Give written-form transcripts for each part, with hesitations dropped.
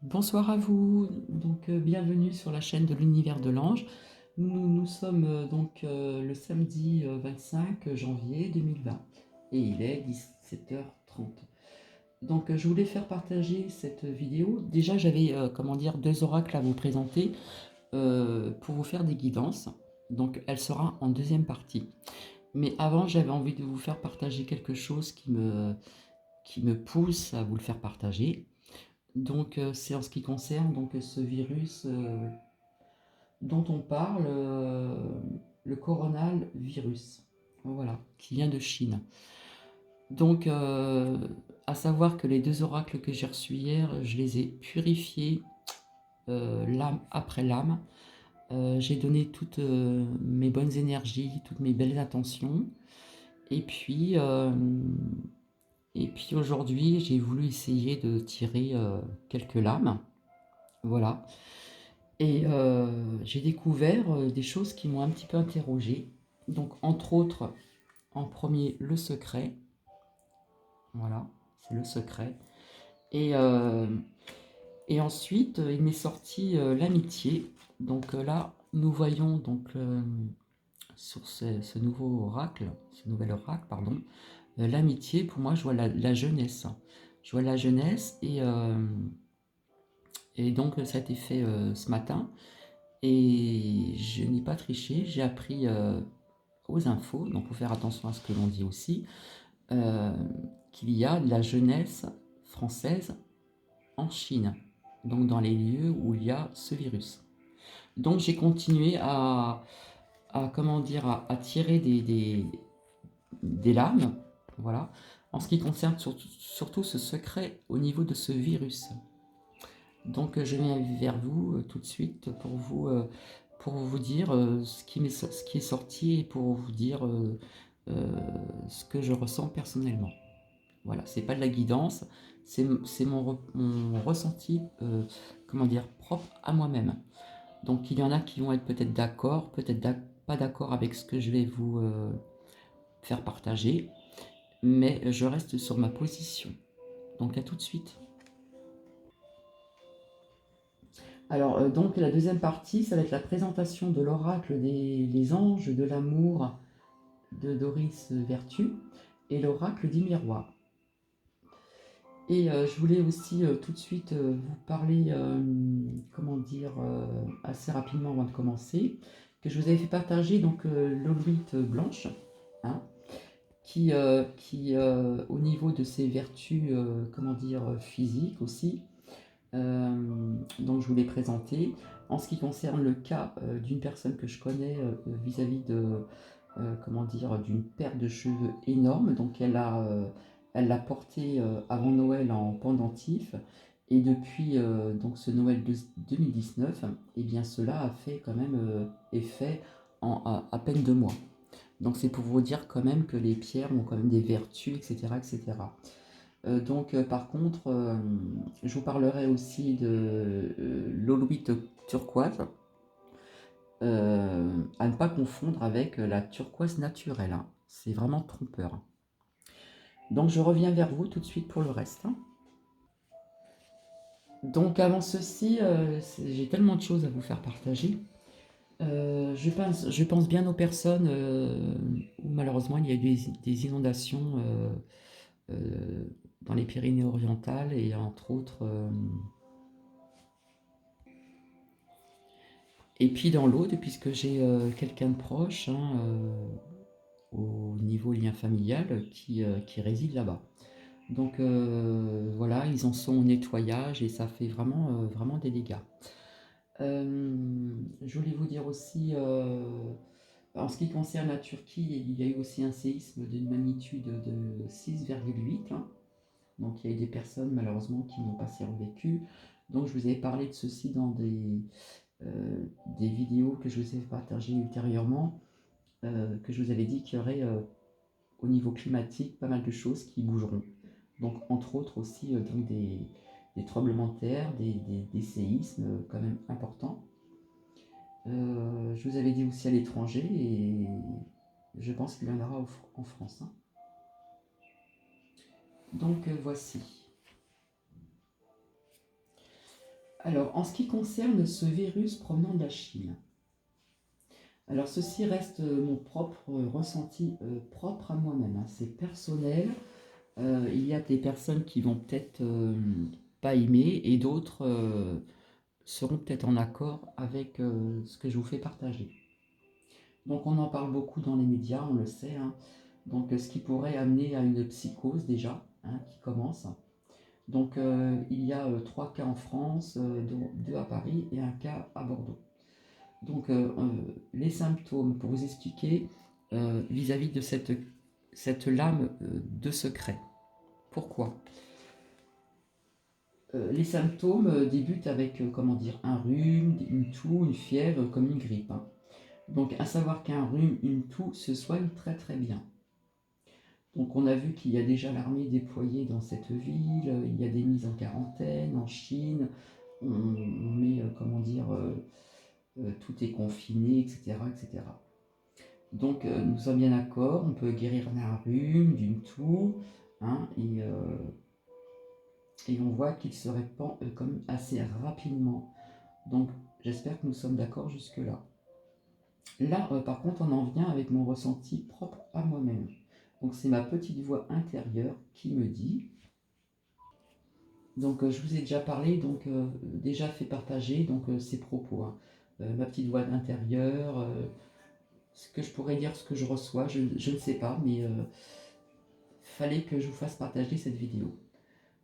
Bonsoir à vous, bienvenue sur la chaîne de l'Univers de l'Ange. Nous sommes le samedi 25 janvier 2020 et il est 17h30. Je voulais faire partager cette vidéo. Déjà j'avais deux oracles à vous présenter pour vous faire des guidances. Donc elle sera en deuxième partie. Mais avant j'avais envie de vous faire partager quelque chose qui me pousse à vous le faire partager. C'est en ce qui concerne ce virus dont on parle, le coronavirus, voilà, qui vient de Chine. Donc, à savoir que les deux oracles que j'ai reçus hier, je les ai purifiés l'âme après l'âme. J'ai donné toutes mes bonnes énergies, toutes mes belles intentions. Et puis, euh, et puis aujourd'hui, j'ai voulu essayer de tirer quelques lames. Voilà. Et j'ai découvert des choses qui m'ont un petit peu interrogée. Donc, entre autres, en premier, le secret. Voilà, c'est le secret. Et, euh, et ensuite, il m'est sorti l'amitié. Là, nous voyons sur ce nouveau oracle, ce nouvel oracle, pardon, l'amitié, pour moi, je vois la jeunesse. Je vois la jeunesse et donc ça a été fait ce matin. Et je n'ai pas triché, j'ai appris aux infos, donc il faut faire attention à ce que l'on dit aussi, euh, qu'il y a de la jeunesse française en Chine, donc dans les lieux où il y a ce virus. Donc j'ai continué à tirer des lames, voilà, en ce qui concerne surtout ce secret au niveau de ce virus. Je viens vers vous tout de suite pour vous dire ce qui est sorti et pour vous dire euh, ce que je ressens personnellement. Voilà, c'est pas de la guidance, c'est mon ressenti, propre à moi-même. Donc il y en a qui vont être peut-être d'accord, pas d'accord avec ce que je vais vous faire partager, mais je reste sur ma position. Donc à tout de suite. Alors, la deuxième partie, ça va être la présentation de l'oracle des anges de l'amour de Doris Vertu et l'oracle du miroir. Et je voulais aussi tout de suite vous parler, assez rapidement avant de commencer, que je vous avais fait partager l'olivite blanche, hein, qui au niveau de ses vertus, physiques aussi, donc je vous l'ai présenté. En ce qui concerne le cas d'une personne que je connais vis-à-vis de d'une paire de cheveux énorme, elle l'a porté avant Noël en pendentif et depuis ce Noël 2019, et bien cela a fait quand même effet en à peine 2 mois. Donc c'est pour vous dire quand même que les pierres ont quand même des vertus, etc. etc. Par contre, je vous parlerai aussi de l'olivite turquoise, à ne pas confondre avec la turquoise naturelle, hein. C'est vraiment trompeur. Donc je reviens vers vous tout de suite pour le reste, hein. Donc avant ceci, j'ai tellement de choses à vous faire partager. Je pense bien aux personnes où malheureusement il y a eu des inondations euh, dans les Pyrénées-Orientales et entre autres et puis dans l'autre, puisque j'ai quelqu'un de proche, hein, au niveau lien familial qui réside là-bas. Voilà, ils en sont au nettoyage et ça fait vraiment des dégâts. Je voulais vous dire aussi, en ce qui concerne la Turquie, il y a eu aussi un séisme d'une magnitude de 6,8, hein. Donc il y a eu des personnes malheureusement qui n'ont pas survécu. Donc je vous avais parlé de ceci dans des vidéos que je vous ai partagées ultérieurement, que je vous avais dit qu'il y aurait au niveau climatique pas mal de choses qui bougeront. Donc entre autres aussi des tremblements de terre, des séismes quand même importants. Je vous avais dit aussi à l'étranger et je pense qu'il y en aura en France, hein. Voici. Alors, en ce qui concerne ce virus provenant de la Chine, alors ceci reste mon propre ressenti propre à moi-même, hein. C'est personnel. Il y a des personnes qui vont peut-être pas aimer et d'autres seront peut-être en accord avec ce que je vous fais partager. Donc on en parle beaucoup dans les médias, on le sait, hein. Donc ce qui pourrait amener à une psychose déjà, hein, qui commence. Donc il y a 3 cas en France, dont 2 à Paris et un cas à Bordeaux. Donc les symptômes, pour vous expliquer, vis-à-vis de cette lame de secret. Pourquoi? Les symptômes débutent avec, comment dire, un rhume, une toux, une fièvre, comme une grippe, hein. Donc à savoir qu'un rhume, une toux se soigne très très bien. Donc on a vu qu'il y a déjà l'armée déployée dans cette ville, il y a des mises en quarantaine en Chine, on met, comment dire, tout est confiné, etc. etc. Donc nous sommes bien d'accord, on peut guérir d'un rhume, d'une toux, hein, et on voit qu'il se répand quand même assez rapidement. Donc j'espère que nous sommes d'accord jusque-là. Là, par contre, on en vient avec mon ressenti propre à moi-même. Donc c'est ma petite voix intérieure qui me dit. Donc je vous ai déjà parlé, donc déjà fait partager donc ces propos, hein. Ma petite voix intérieure, ce que je pourrais dire, ce que je reçois, je ne sais pas, mais fallait que je vous fasse partager cette vidéo.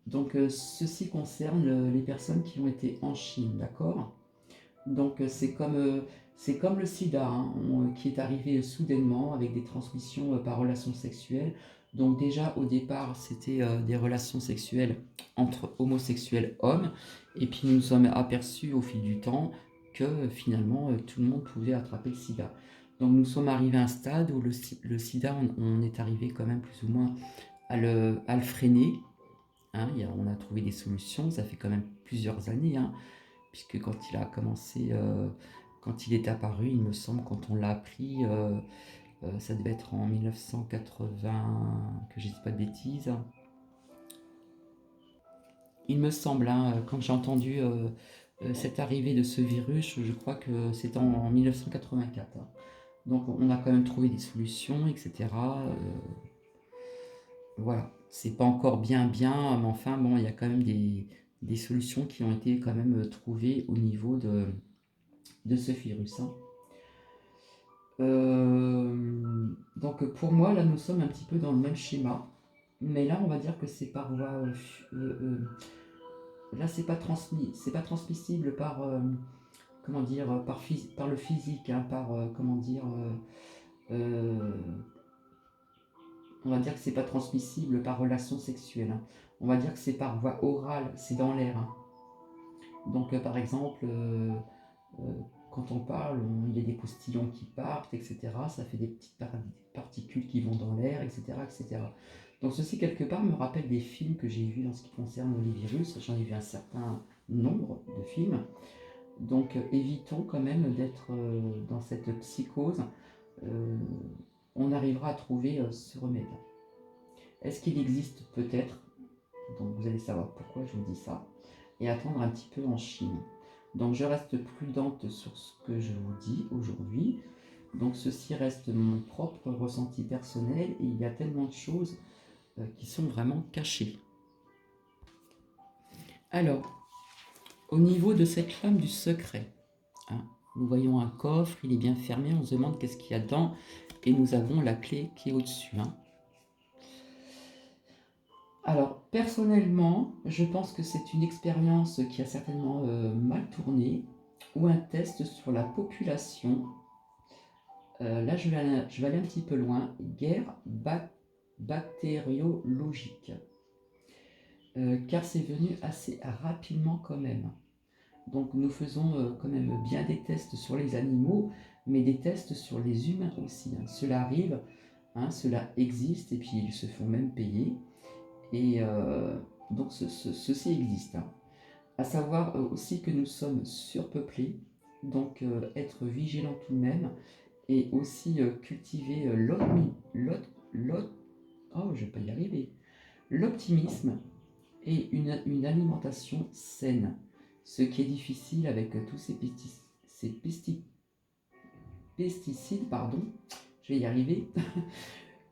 Donc ceci concerne les personnes qui ont été en Chine, d'accord? Donc c'est comme le sida, hein, qui est arrivé soudainement avec des transmissions par relation sexuelle. Donc déjà au départ c'était des relations sexuelles entre homosexuels hommes. Et puis nous nous sommes aperçus au fil du temps que finalement tout le monde pouvait attraper le sida. Donc nous sommes arrivés à un stade où le sida, on est arrivé quand même plus ou moins à le freiner, hein. On a trouvé des solutions, ça fait quand même plusieurs années, hein, puisque quand il a commencé, quand il est apparu, il me semble, quand on l'a appris, ça devait être en 1980, que je ne dise pas de bêtises. Il me semble, hein, quand j'ai entendu cette arrivée de ce virus, je crois que c'était en 1984, hein. Donc on a quand même trouvé des solutions, etc. Voilà, c'est pas encore bien bien, mais enfin bon, il y a quand même des solutions qui ont été quand même trouvées au niveau de ce virus, hein. Donc pour moi, là, nous sommes un petit peu dans le même schéma. Mais là, on va dire que c'est par voie... là, c'est pas transmissible par... comment dire, par le physique, hein, par... comment dire... euh, on va dire que c'est pas transmissible par relation sexuelle, hein. On va dire que c'est par voie orale, c'est dans l'air, hein. Donc par exemple... euh, quand on parle, il y a des postillons qui partent, etc. Ça fait des petites particules qui vont dans l'air, etc., etc. Donc ceci, quelque part, me rappelle des films que j'ai vus en ce qui concerne les virus. J'en ai vu un certain nombre de films. Donc évitons quand même d'être dans cette psychose. Euh, on arrivera à trouver ce remède. Est-ce qu'il existe peut-être? Donc vous allez savoir pourquoi je vous dis ça. Et attendre un petit peu en Chine. Donc je reste prudente sur ce que je vous dis aujourd'hui. Donc ceci reste mon propre ressenti personnel et il y a tellement de choses qui sont vraiment cachées. Alors, au niveau de cette lame du secret, hein, nous voyons un coffre, il est bien fermé, on se demande qu'est-ce qu'il y a dedans et nous avons la clé qui est au-dessus, hein. Alors, personnellement, je pense que c'est une expérience qui a certainement mal tourné ou un test sur la population. Là, je vais aller un petit peu loin. Guerre bactériologique. Car c'est venu assez rapidement quand même. Donc nous faisons quand même bien des tests sur les animaux, mais des tests sur les humains aussi, hein. Cela arrive, hein, cela existe, et puis ils se font même payer. Et donc ceci existe, hein. À savoir aussi que nous sommes surpeuplés, donc être vigilant tout de même, et aussi cultiver oh, je vais pas y arriver, l'optimisme et une alimentation saine. Ce qui est difficile avec tous pesticides, pardon, je vais y arriver,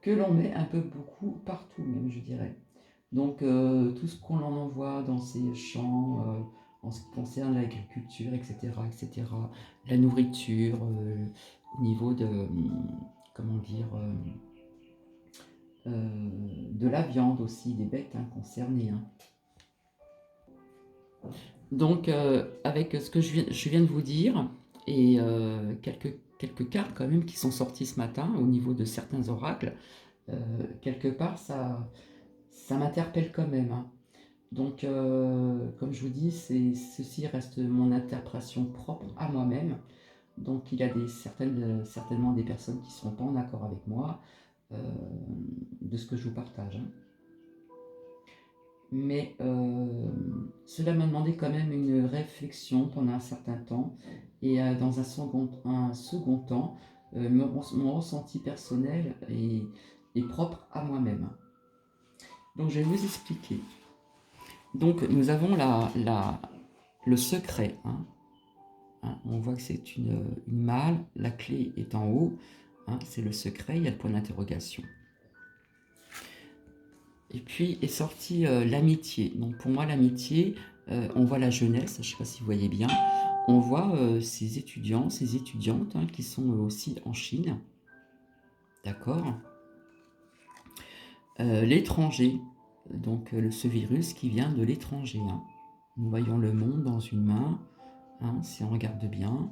que l'on met un peu beaucoup partout même, je dirais. Donc tout ce qu'on en envoie dans ces champs, en ce qui concerne l'agriculture, etc., etc., la nourriture, au niveau de, comment dire, de la viande aussi, des bêtes concernées. Donc avec ce que je viens de vous dire, et quelques cartes quand même qui sont sorties ce matin au niveau de certains oracles, quelque part ça m'interpelle quand même. Donc, comme je vous dis, ceci reste mon interprétation propre à moi-même. Donc, il y a certainement des personnes qui ne seront pas en accord avec moi de ce que je vous partage. Mais cela m'a demandé quand même une réflexion pendant un certain temps. Et dans un second temps, mon ressenti personnel est propre à moi-même. Donc, je vais vous expliquer. Donc, nous avons le secret. On voit que c'est une malle, la clé est en haut. C'est le secret, il y a le point d'interrogation. Et puis est sortie l'amitié. Donc, pour moi, l'amitié, on voit la jeunesse, je ne sais pas si vous voyez bien. On voit ces étudiants, ces étudiantes qui sont aussi en Chine. D'accord. L'étranger. Donc, ce virus qui vient de l'étranger. Nous voyons le monde dans une main. Si on regarde bien,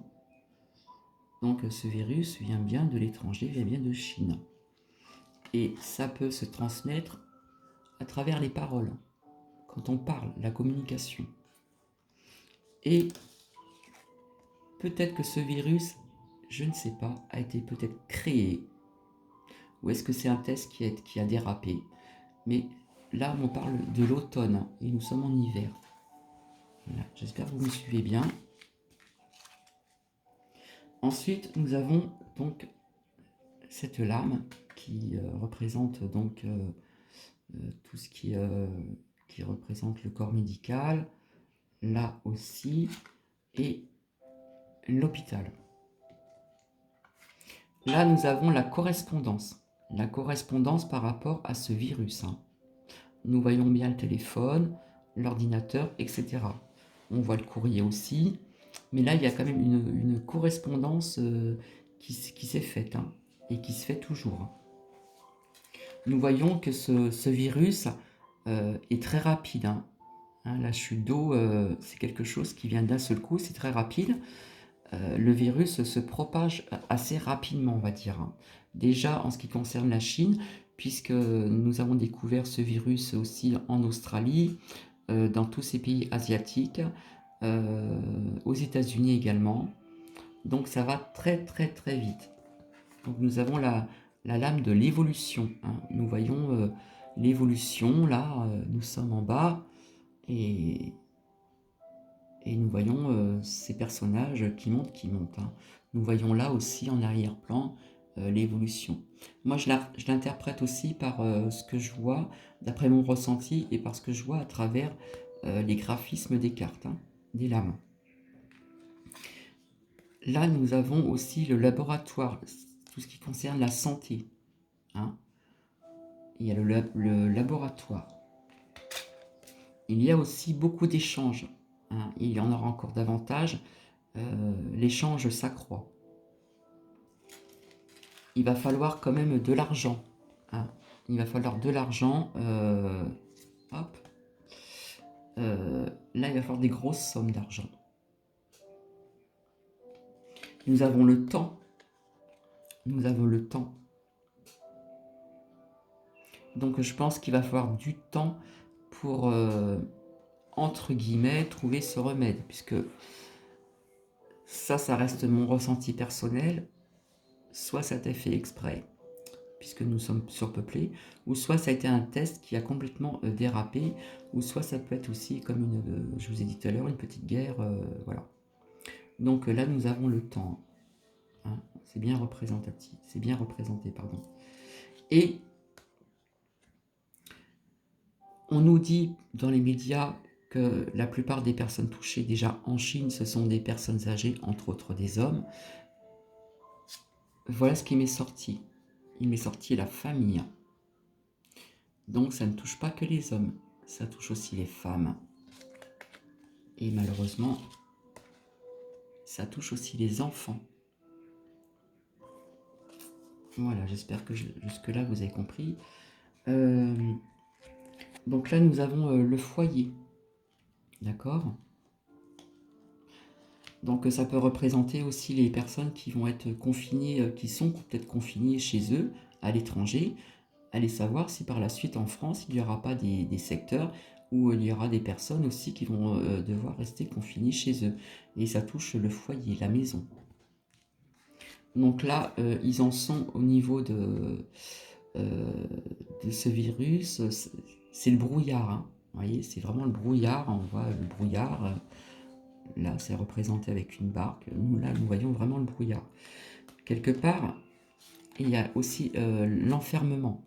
donc ce virus vient bien de l'étranger, vient bien de Chine. Et ça peut se transmettre à travers les paroles, quand on parle, la communication. Et peut-être que ce virus, je ne sais pas, a été peut-être créé, ou est-ce que c'est un test qui a dérapé. Mais là, on parle de l'automne, et nous sommes en hiver. Voilà, j'espère que vous me suivez bien. Ensuite, nous avons donc cette lame qui représente donc tout ce qui représente le corps médical, là aussi, et l'hôpital. Là, nous avons la correspondance par rapport à ce virus. Nous voyons bien le téléphone, l'ordinateur, etc. On voit le courrier aussi, mais là, il y a quand même une correspondance qui s'est faite, et qui se fait toujours. Nous voyons que ce virus est très rapide. La chute d'eau, c'est quelque chose qui vient d'un seul coup, c'est très rapide. Le virus se propage assez rapidement, on va dire. Déjà en ce qui concerne la Chine, puisque nous avons découvert ce virus aussi en Australie, dans tous ces pays asiatiques, aux États-Unis également. Donc ça va très très très vite. Donc nous avons la lame de l'évolution. Nous voyons l'évolution, là, nous sommes en bas, et nous voyons ces personnages qui montent. Nous voyons là aussi en arrière-plan l'évolution. Moi, je l'interprète aussi par ce que je vois, d'après mon ressenti, et par ce que je vois à travers les graphismes des cartes, des lames. Là, nous avons aussi le laboratoire, tout ce qui concerne la santé. Il y a le laboratoire. Il y a aussi beaucoup d'échanges. Il y en aura encore davantage. L'échange s'accroît. Il va falloir quand même de l'argent. Il va falloir de l'argent. Hop. Là, il va falloir des grosses sommes d'argent. Nous avons le temps. Nous avons le temps. Donc, je pense qu'il va falloir du temps pour, entre guillemets, trouver ce remède. Puisque ça reste mon ressenti personnel. Soit ça a été fait exprès, puisque nous sommes surpeuplés, ou soit ça a été un test qui a complètement dérapé, ou soit ça peut être aussi, comme je vous ai dit tout à l'heure, une petite guerre, voilà. Donc là, nous avons le temps. C'est bien représentatif, c'est bien représenté, pardon. Et on nous dit dans les médias que la plupart des personnes touchées déjà en Chine, ce sont des personnes âgées, entre autres des hommes. Voilà ce qui m'est sorti. Il m'est sorti la famille. Donc ça ne touche pas que les hommes, ça touche aussi les femmes. Et malheureusement, ça touche aussi les enfants. Voilà, j'espère que jusque-là vous avez compris. Donc là, nous avons le foyer. D'accord? Donc ça peut représenter aussi les personnes qui vont être confinées, qui sont peut-être confinées chez eux, à l'étranger. Allez savoir si par la suite en France, il n'y aura pas des secteurs où il y aura des personnes aussi qui vont devoir rester confinées chez eux. Et ça touche le foyer, la maison. Donc là, ils en sont au niveau de ce virus. C'est le brouillard, hein. Vous voyez, c'est vraiment le brouillard. On voit le brouillard. Là, c'est représenté avec une barque. Nous, là, nous voyons vraiment le brouillard. Quelque part, il y a aussi l'enfermement.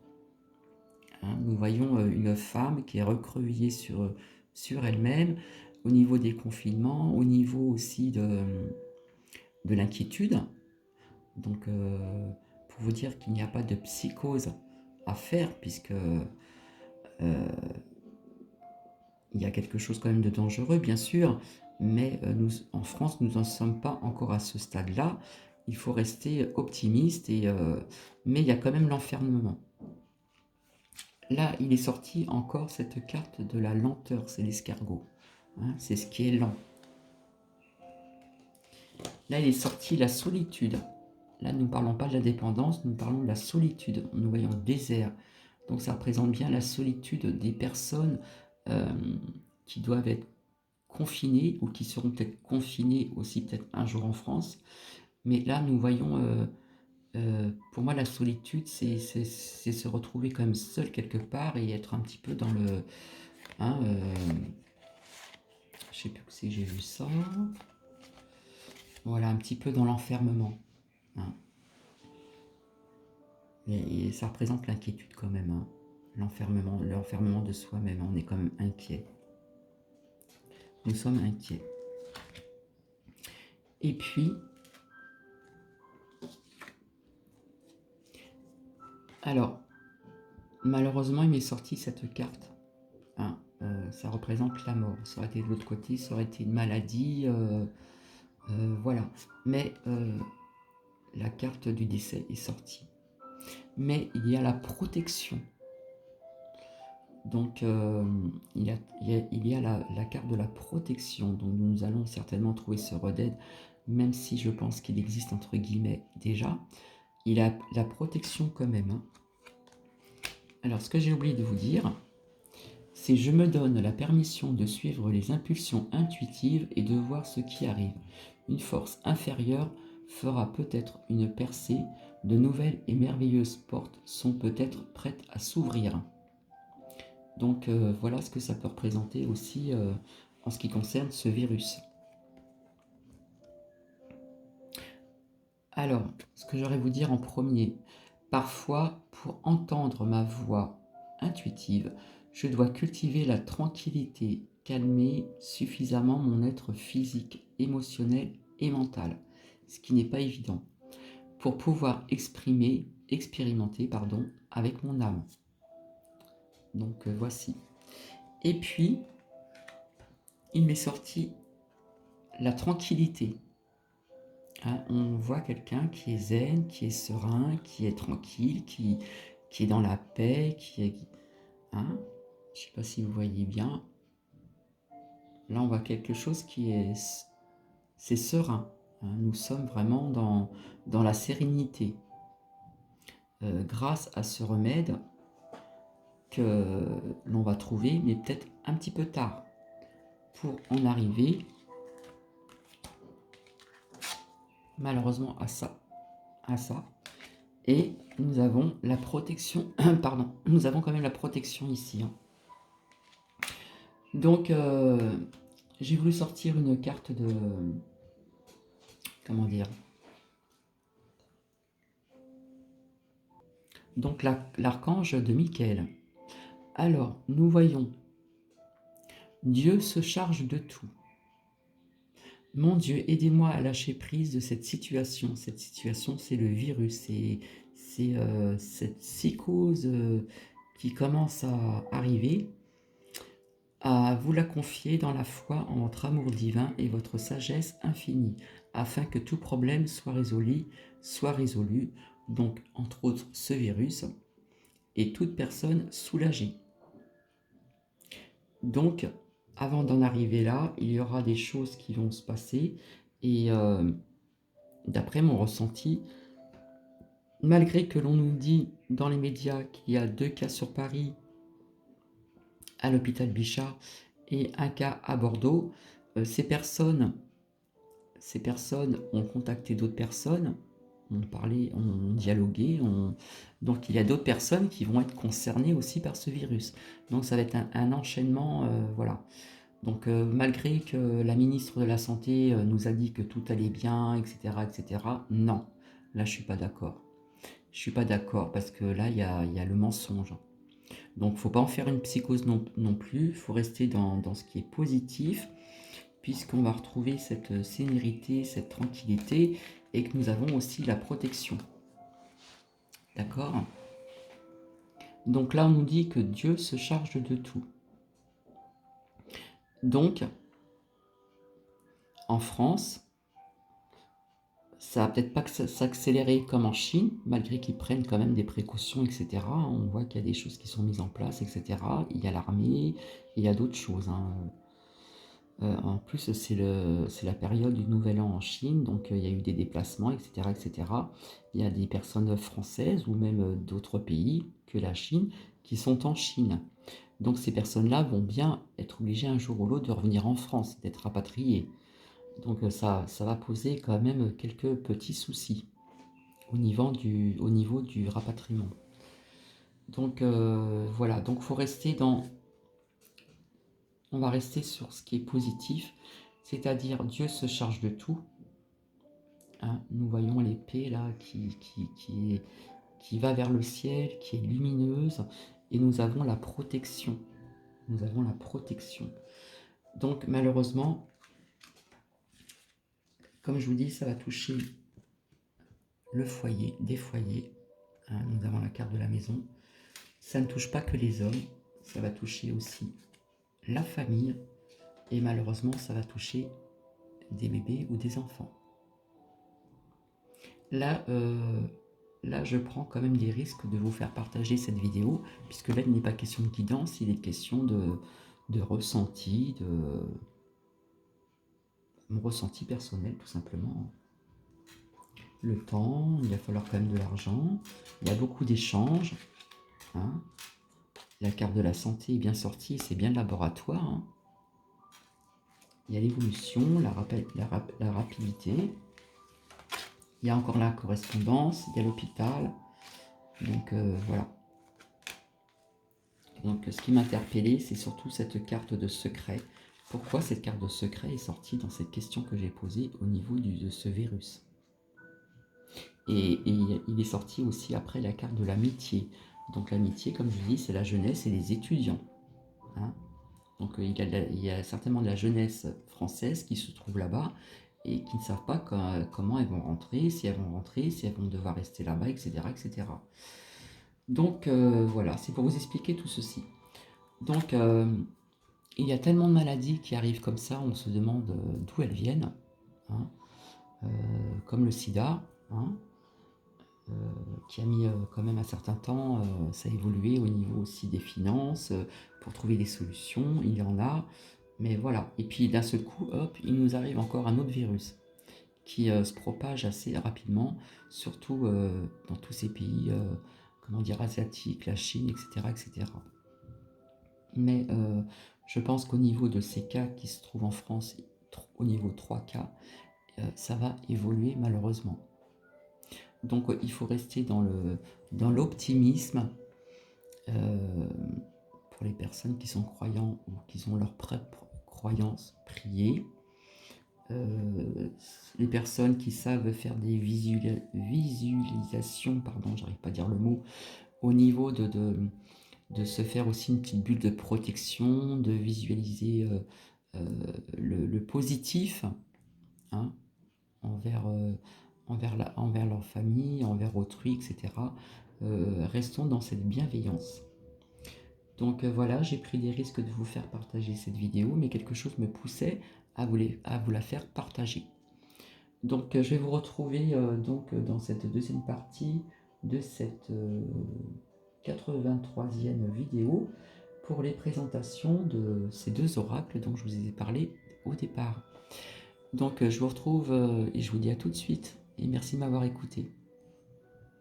Hein, nous voyons une femme qui est recroquevillée sur elle-même, au niveau des confinements, au niveau aussi de l'inquiétude. Donc, pour vous dire qu'il n'y a pas de psychose à faire, puisque il y a quelque chose quand même de dangereux, bien sûr, mais nous, en France, nous n'en sommes pas encore à ce stade-là. Il faut rester optimiste, mais il y a quand même l'enfermement. Là, il est sorti encore cette carte de la lenteur, c'est l'escargot. Hein, c'est ce qui est lent. Là, il est sorti la solitude. Là, nous ne parlons pas de la dépendance, nous parlons de la solitude. Nous voyons le désert. Donc, ça représente bien la solitude des personnes qui doivent être confinées ou qui seront peut-être confinées aussi peut-être un jour en France. Mais là, nous voyons, pour moi, la solitude, c'est se retrouver quand même seul quelque part et être un petit peu dans le... Hein, je sais plus où c'est que j'ai vu ça. Voilà, un petit peu dans l'enfermement. Hein. Et ça représente l'inquiétude quand même. Hein. L'enfermement de soi-même. On est quand même inquiet. Nous sommes inquiets. Et puis, alors, malheureusement, il m'est sorti cette carte. Hein, ça représente la mort. Ça aurait été de l'autre côté, ça aurait été une maladie. Voilà. Mais la carte du décès est sortie. Mais il y a la protection. Donc, il y a la carte de la protection. Donc, nous allons certainement trouver ce Red, même si je pense qu'il existe entre guillemets déjà. Il a la protection quand même. Hein. Alors, ce que j'ai oublié de vous dire, c'est je me donne la permission de suivre les impulsions intuitives et de voir ce qui arrive. Une force inférieure fera peut-être une percée. De nouvelles et merveilleuses portes sont peut-être prêtes à s'ouvrir. Donc voilà ce que ça peut représenter aussi en ce qui concerne ce virus. Alors, ce que j'aurais à vous dire en premier, parfois pour entendre ma voix intuitive, je dois cultiver la tranquillité, calmer suffisamment mon être physique, émotionnel et mental, ce qui n'est pas évident, pour pouvoir expérimenter avec mon âme. Donc voici. Et puis, il m'est sorti la tranquillité. Hein, on voit quelqu'un qui est zen, qui est serein, qui est tranquille, qui est dans la paix, qui est... Hein, je ne sais pas si vous voyez bien. Là, on voit quelque chose qui est... C'est serein. Hein, nous sommes vraiment dans la sérénité. Grâce à ce remède que l'on va trouver, mais peut-être un petit peu tard, pour en arriver malheureusement à ça. Et nous avons la protection, pardon, nous avons quand même la protection ici. Hein. Donc, j'ai voulu sortir une carte de... Comment dire? Donc, l'archange de Michael. Alors, nous voyons Dieu se charge de tout. Mon Dieu, aidez-moi à lâcher prise de cette situation. Cette situation, c'est le virus, c'est cette psychose qui commence à arriver, à vous la confier dans la foi en votre amour divin et votre sagesse infinie, afin que tout problème soit résolu, donc entre autres ce virus, et toute personne soulagée. Donc, avant d'en arriver là, il y aura des choses qui vont se passer, et d'après mon ressenti, malgré que l'on nous dit dans les médias qu'il y a 2 cas sur Paris, à l'hôpital Bichat, et un cas à Bordeaux, ces personnes ont contacté d'autres personnes, ont parlé, ont dialogué, donc il y a d'autres personnes qui vont être concernées aussi par ce virus. Donc ça va être un enchaînement, voilà. Donc malgré que la ministre de la Santé nous a dit que tout allait bien, etc., non, là je suis pas d'accord. Je suis pas d'accord parce que là il y a le mensonge. Donc faut pas en faire une psychose non plus, il faut rester dans ce qui est positif, puisqu'on va retrouver cette sérénité, cette tranquillité, et que nous avons aussi la protection. D'accord? Donc là on nous dit que Dieu se charge de tout. Donc, en France, ça va peut-être pas s'accélérer comme en Chine, malgré qu'ils prennent quand même des précautions, etc. On voit qu'il y a des choses qui sont mises en place, etc. Il y a l'armée, il y a d'autres choses, hein. En plus, c'est la période du Nouvel An en Chine, donc il y a eu des déplacements, etc., etc. Il y a des personnes françaises ou même d'autres pays que la Chine qui sont en Chine. Donc ces personnes-là vont bien être obligées un jour ou l'autre de revenir en France, d'être rapatriées. Donc ça va poser quand même quelques petits soucis au niveau du rapatriement. Donc voilà, donc faut rester on va rester sur ce qui est positif, c'est-à-dire Dieu se charge de tout. Hein, nous voyons l'épée là qui va vers le ciel, qui est lumineuse, et nous avons la protection. Nous avons la protection. Donc malheureusement, comme je vous dis, ça va toucher le foyer, des foyers. Hein, nous avons la carte de la maison. Ça ne touche pas que les hommes, ça va toucher aussi la famille, et malheureusement ça va toucher des bébés ou des enfants. Là, je prends quand même des risques de vous faire partager cette vidéo, puisque là il n'est pas question de guidance, il est question de ressenti, de mon ressenti personnel tout simplement. Le temps, il va falloir quand même de l'argent, il y a beaucoup d'échanges. Hein. La carte de la santé est bien sortie, c'est bien le laboratoire. Hein. Il y a l'évolution, la rapidité. Il y a encore la correspondance, il y a l'hôpital. Donc voilà. Donc ce qui m'a interpellé, c'est surtout cette carte de secret. Pourquoi cette carte de secret est sortie dans cette question que j'ai posée au niveau de ce virus? Et il est sorti aussi après la carte de l'amitié. Donc l'amitié, comme je dis, c'est la jeunesse et les étudiants. Hein. Donc il y a certainement de la jeunesse française qui se trouve là-bas et qui ne savent pas comment elles vont rentrer, si elles vont devoir rester là-bas, etc., etc. Donc voilà, c'est pour vous expliquer tout ceci. Donc il y a tellement de maladies qui arrivent comme ça, on se demande d'où elles viennent, hein, comme le sida, hein, qui a mis quand même un certain temps, ça a évolué au niveau aussi des finances, pour trouver des solutions, il y en a, mais voilà. Et puis d'un seul coup, hop, il nous arrive encore un autre virus qui se propage assez rapidement, surtout dans tous ces pays, comment dire, asiatiques, la Chine, etc., etc. Mais je pense qu'au niveau de ces cas qui se trouvent en France, au niveau 3 cas, ça va évoluer malheureusement. Donc il faut rester dans l'optimisme pour les personnes qui sont croyants ou qui ont leur propre croyance, prier. Les personnes qui savent faire des visualisations, pardon, j'arrive pas à dire le mot, au niveau de se faire aussi une petite bulle de protection, de visualiser le positif, hein, envers, envers leur famille, envers autrui, etc. Restons dans cette bienveillance. Donc voilà, j'ai pris des risques de vous faire partager cette vidéo, mais quelque chose me poussait à vous la faire partager. Donc je vais vous retrouver donc, dans cette deuxième partie de cette 83e vidéo pour les présentations de ces deux oracles dont je vous ai parlé au départ. Donc je vous retrouve et je vous dis à tout de suite et merci de m'avoir écouté.